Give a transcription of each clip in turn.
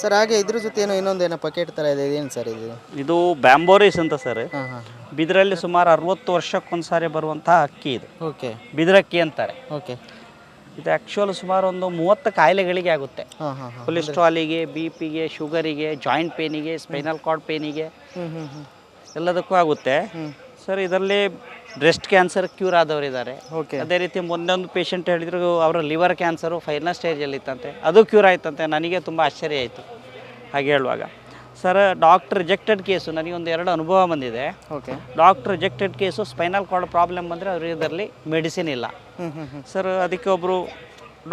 Sir ಹಾಗೆ ಇದ್ರ ಜೊತೆ ಇನ್ನೊಂದೇನೋ ಪಕೆಟ್ ಥರ ಇದೆ, ಏನು ಸರ್ ಇದು? ಇದು ಬ್ಯಾಂಬೋರಿಸ್ ಅಂತ ಸರ್. ಹಾಂ ಹಾಂ ಬಿದಿರಲ್ಲಿ ಸುಮಾರು 60 ವರ್ಷಕ್ಕೊಂದ್ಸಾರಿ ಬರುವಂತಹ ಅಕ್ಕಿ ಇದು. ಓಕೆ ಬಿದಿರಕ್ಕಿ ಅಂತಾರೆ. ಓಕೆ ಇದು ಆ್ಯಕ್ಚುಲ್ ಸುಮಾರು ಒಂದು 30 ಕಾಯಿಲೆಗಳಿಗೆ ಆಗುತ್ತೆ. ಹಾಂ ಹಾಂ ಹಾಂ ಕೊಲೆಸ್ಟ್ರಾಲಿಗೆ, BP ಗೆ, ಶುಗರಿಗೆ, ಜಾಯಿಂಟ್ ಪೇನಿಗೆ, ಸ್ಪೈನಲ್ ಕಾರ್ಡ್ ಪೇನಿಗೆ ಎಲ್ಲದಕ್ಕೂ ಆಗುತ್ತೆ ಸರ್. ಇದರಲ್ಲಿ ಬ್ರೆಸ್ಟ್ ಕ್ಯಾನ್ಸರ್ ಕ್ಯೂರ್ ಆದವರಿದ್ದಾರೆ. ಓಕೆ ಅದೇ ರೀತಿ ಮೊನ್ನೊಂದು ಪೇಷಂಟ್ ಹೇಳಿದ್ರು ಅವರ ಲಿವರ್ ಕ್ಯಾನ್ಸರು ಫೈನಲ್ ಸ್ಟೇಜಲ್ಲಿ ಇತ್ತಂತೆ, ಅದು ಕ್ಯೂರ್ ಆಯ್ತಂತೆ. ನನಗೆ ತುಂಬ ಆಶ್ಚರ್ಯ ಆಯಿತು ಹಾಗೆ ಹೇಳುವಾಗ. ಸರ್ ಡಾಕ್ಟರ್ ರಿಜೆಕ್ಟೆಡ್ ಕೇಸು ನನಗೊಂದು 2 ಅನುಭವ ಬಂದಿದೆ. Okay doctor rejected case spinal cord problem ಬಂದರೆ ಅವ್ರಿಗೆ ಇದರಲ್ಲಿ ಮೆಡಿಸಿನ್ ಇಲ್ಲ ಸರ್. ಅದಕ್ಕೆ ಒಬ್ಬರು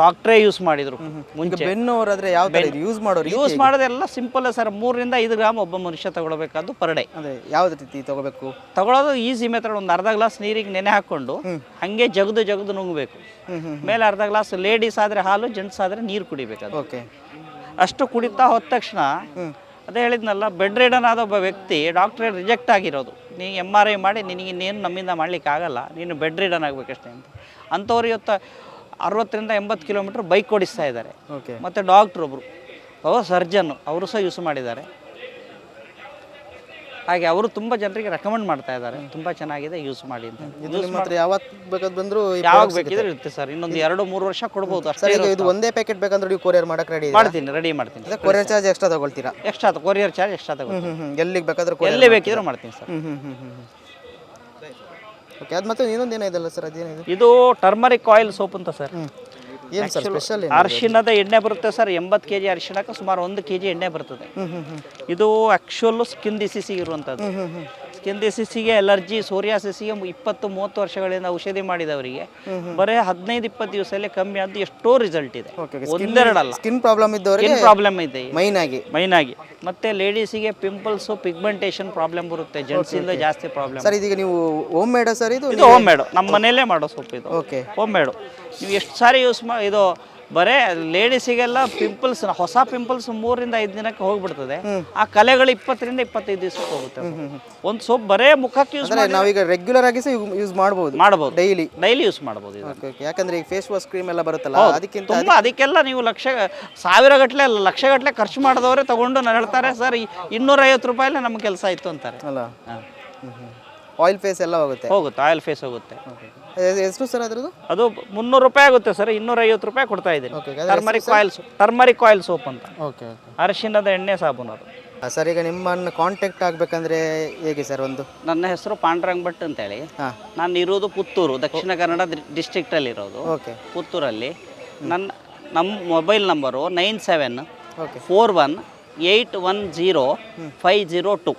ಡಾಕ್ಟ್ರೇ ಯೂಸ್ ಮಾಡಿದರು ಮುಂಚೆ. ಬೆನ್ನೋರಾದ್ರೆ ಯಾವ ಥರ ಯೂಸ್ ಮಾಡೋರು? ಯೂಸ್ ಮಾಡೋದೆಲ್ಲ ಸಿಂಪಲ್ ಸರ್. 3 ರಿಂದ 5 ಗ್ರಾಮ್ ಒಬ್ಬ ಮನುಷ್ಯ ತಗೊಳ್ಬೇಕಾದ್ದು ಪರ್ ಡೇ. ಅದೇ ಯಾವ ರೀತಿ ತಗೋಬೇಕು? ತಗೊಳ್ಳೋದು ಈಸಿ ಮೆಥಡ್. ಒಂದು ಅರ್ಧ ಗ್ಲಾಸ್ ನೀರಿಗೆ ನೆನೆ ಹಾಕ್ಕೊಂಡು ಹಾಗೆ ಜಗದು ನುಂಗಬೇಕು. ಮೇಲೆ ಅರ್ಧ ಗ್ಲಾಸ್, ಲೇಡೀಸ್ ಆದರೆ ಹಾಲು, ಜೆಂಟ್ಸ್ ಆದರೆ ನೀರು ಕುಡಿಬೇಕು. ಅದು ಓಕೆ ಅಷ್ಟು ಕುಡಿತಾ ಹೋದ ತಕ್ಷಣ ಅದೇ ಹೇಳಿದ್ನಲ್ಲ, ಬೆಡ್ ರಿಡನ್ ಆದ ಒಬ್ಬ ವ್ಯಕ್ತಿ ಡಾಕ್ಟ್ರೇ ರಿಜೆಕ್ಟ್ ಆಗಿರೋದು. ನೀ MRI ಮಾಡಿ ನಿನಗೆ ಇನ್ನೇನು ನಮ್ಮಿಂದ ಮಾಡ್ಲಿಕ್ಕೆ ಆಗಲ್ಲ, ನೀನು ಬೆಡ್ ರಿಡನ್ ಆಗಬೇಕಷ್ಟೇ ಅಂತ. ಅಂಥವ್ರು ಇವತ್ತು 60 ರಿಂದ 80 ಕಿಲೋಮೀಟ್ರ್ ಬೈಕ್ ಓಡಿಸ್ತಾ ಇದ್ದಾರೆ. ಓಕೆ ಮತ್ತು ಡಾಕ್ಟ್ರೊಬ್ಬರು ಸರ್ಜನ್ನು ಅವರು ಸಹ ಯೂಸ್ ಮಾಡಿದ್ದಾರೆ. ಹಾಗೆ ಅವರು ತುಂಬ ಜನರಿಗೆ ರೆಕಮೆಂಡ್ ಮಾಡ್ತಾ ಇದ್ದಾರೆ, ತುಂಬ ಚೆನ್ನಾಗಿದೆ, ಯೂಸ್ ಮಾಡಿ ಅಂತ. ಇದು ನಿಮ್ಮ ಹತ್ರ ಯಾವತ್ತು ಬೇಕಾದ್ ಬಂದರೂ ಯಾವಾಗ ಬೇಕಿದ್ರೆ ಇರುತ್ತೆ ಸರ್. ಇನ್ನೊಂದು 2-3 ವರ್ಷ ಕೊಡ್ಬೋದು ಅಷ್ಟೇ. ಈಗ ಇದು ಒಂದೇ ಪ್ಯಾಕೆಟ್ ಬೇಕಂದ್ರೆ ನೀವು ಕೊರಿಯರ್ ಮಾಡಕ್ಕೆ ರೆಡಿ? ರೆಡಿ ಮಾಡ್ತೀನಿ. ಕೊರಿಯರ್ ಚಾರ್ಜ್ ಎಕ್ಸ್ಟ್ರಾ ತಗೊಳ್ತೀರಾ? ಎಕ್ಸ್ಟ್ರಾ ಕೊರಿಯರ್ ಚಾರ್ಜ್ ಎಕ್ಸ್ಟ್ರಾ ತಗೊಳ್ತೀನಿ. ಎಲ್ಲಿಗೆ ಬೇಕಾದ್ರೆ ಎಲ್ಲಿ ಬೇಕಿದ್ರು ಮಾಡ್ತೀನಿ ಸರ್. ಓಕೆ ಅದು ಮತ್ತೆ ಇನ್ನೊಂದು ಏನಿದೆಲ್ಲ ಸರ್, ಅದೇನಿದೆ? ಇದು ಟರ್ಮರಿಕ್ ಆಯಿಲ್ ಸೋಪ್ ಅಂತ ಸರ್. ಏನು ಸರ್ ಸ್ಪೆಷಲ್? ಅರಿಶಿಣದ ಎಣ್ಣೆ ಬರುತ್ತೆ ಸರ್. 80 kg ಅರಿಶಿಣಕ್ಕೆ ಸುಮಾರು 1 kg ಎಣ್ಣೆ ಬರ್ತದೆ. ಇದು ಆ್ಯಕ್ಚುಲ್ಲು ಸ್ಕಿನ್ ಡಿಸೀಸಿಗೆ ಇರುವಂಥದ್ದು. ಸ್ಕಿನ್ ಡಿಸೀಸಿಗೆ, ಅಲರ್ಜಿ, ಸೋರಿಯಾಸಿಸ್ಗೆ 20-30 ವರ್ಷಗಳಿಂದ ಔಷಧಿ ಮಾಡಿದವರಿಗೆ ಬರೀ 15-20 ದಿವಸದಲ್ಲಿ ಕಮ್ಮಿ ಆದ ಎಷ್ಟೋ ರಿಸಲ್ಟ್ ಇದೆ. ಒಂದೆರಡಲ್ಲ. ಸ್ಕಿನ್ ಪ್ರಾಬ್ಲಮ್ ಇದ್ದವರಿಗೆ ಸ್ಕಿನ್ ಪ್ರಾಬ್ಲಮ್ ಇದೆ ಮೈನ್ ಆಗಿ. ಮತ್ತೆ ಲೇಡೀಸಿಗೆ ಪಿಂಪಲ್ಸು, ಪಿಗ್ಮೆಂಟೇಷನ್ ಪ್ರಾಬ್ಲಮ್ ಬರುತ್ತೆ. ಜೆಂಟ್ಸಿಂದ ಜಾಸ್ತಿ ಪ್ರಾಬ್ಲಮ್. ಸರ್ ಇದೀಗ ನೀವು ಹೋಮ್ ಮೇಡ್ ಸರ್? ಇದು ಹೋಮ್ ಮೇಡು, ನಮ್ಮ ಮನೆಯಲ್ಲೇ ಮಾಡೋ ಸೋಪ್ ಇದು. Okay home made. ನೀವು ಎಷ್ಟು ಸಾರಿ ಯೂಸ್ ಇದು ಬರೇ ಲೇಡೀಸಿಗೆಲ್ಲ ಪಿಂಪಲ್ಸ್, ಹೊಸ ಪಿಂಪಲ್ಸ್ 3 ರಿಂದ 5 ದಿನಕ್ಕೆ ಹೋಗ್ಬಿಡ್ತದೆ. ಆ ಕಲೆಗಳು 20 ರಿಂದ 25 ದಿವಸಕ್ಕೆ ಹೋಗುತ್ತೆ. ಒಂದು ಸೋಪ್ ಬರೇ ಮುಖಕ್ಕೆ ಯೂಸ್ ಮಾಡಿ ನಾವೀಗ ರೆಗ್ಯುಲರ್ ಆಗಿ ಯೂಸ್ ಮಾಡಬಹುದು, ಡೈಲಿ ಯೂಸ್ ಮಾಡಬಹುದು. ಯಾಕಂದ್ರೆ ಈಗ ಫೇಸ್ ವಾಶ್ ಕ್ರೀಮ್ ಎಲ್ಲ ಬರುತ್ತಲ್ಲ, ಅದಕ್ಕಿಂತ ಅದಕ್ಕೆಲ್ಲ ನೀವು ಸಾವಿರಗಟ್ಟಲೆ ಅಲ್ಲ, ಲಕ್ಷಗಟ್ಟಲೆ ಖರ್ಚು ಮಾಡಿದವರೇ ತಗೊಂಡು ನಾನು ಹೇಳ್ತಾರೆ ಸರ್ 250 ರೂಪಾಯಿಲೆ ನಮ್ಮ ಕೆಲಸ ಆಯ್ತು ಅಂತಾರೆ. ಅಲ್ಲ ಆಯಿಲ್ ಫೇಸ್ ಎಲ್ಲ ಹೋಗುತ್ತೆ? ಆಯಿಲ್ ಫೇಸ್ ಹೋಗುತ್ತೆ. ಎಷ್ಟು ಸರ್ ಅದ್ರದ್ದು? ಅದು 300 ರೂಪಾಯಿ ಆಗುತ್ತೆ ಸರ್. 250 ರೂಪಾಯಿ ಕೊಡ್ತಾ ಇದ್ದೀನಿ. ಟರ್ಮರಿಕ್ ಆಯಿಲ್ ಸೋಪ್ ಅಂತ. ಓಕೆ ಅರಿಶಿಣದ ಎಣ್ಣೆ ಸಾಬೂನು ಅದು. ಸರ್ ಈಗ ನಿಮ್ಮನ್ನು ಕಾಂಟ್ಯಾಕ್ಟ್ ಆಗಬೇಕಂದ್ರೆ ಹೇಗೆ ಸರ್? ನನ್ನ ಹೆಸರು ಪಾಂಡುರಂಗ್ ಭಟ್ ಅಂತೇಳಿ. ನಾನು ಇರೋದು ಪುತ್ತೂರು, ದಕ್ಷಿಣ ಕನ್ನಡ ಡಿಸ್ಟ್ರಿಕ್ಟಲ್ಲಿ ಇರೋದು. ಓಕೆ ಪುತ್ತೂರಲ್ಲಿ. ನಮ್ಮ ಮೊಬೈಲ್ ನಂಬರು 9741810502.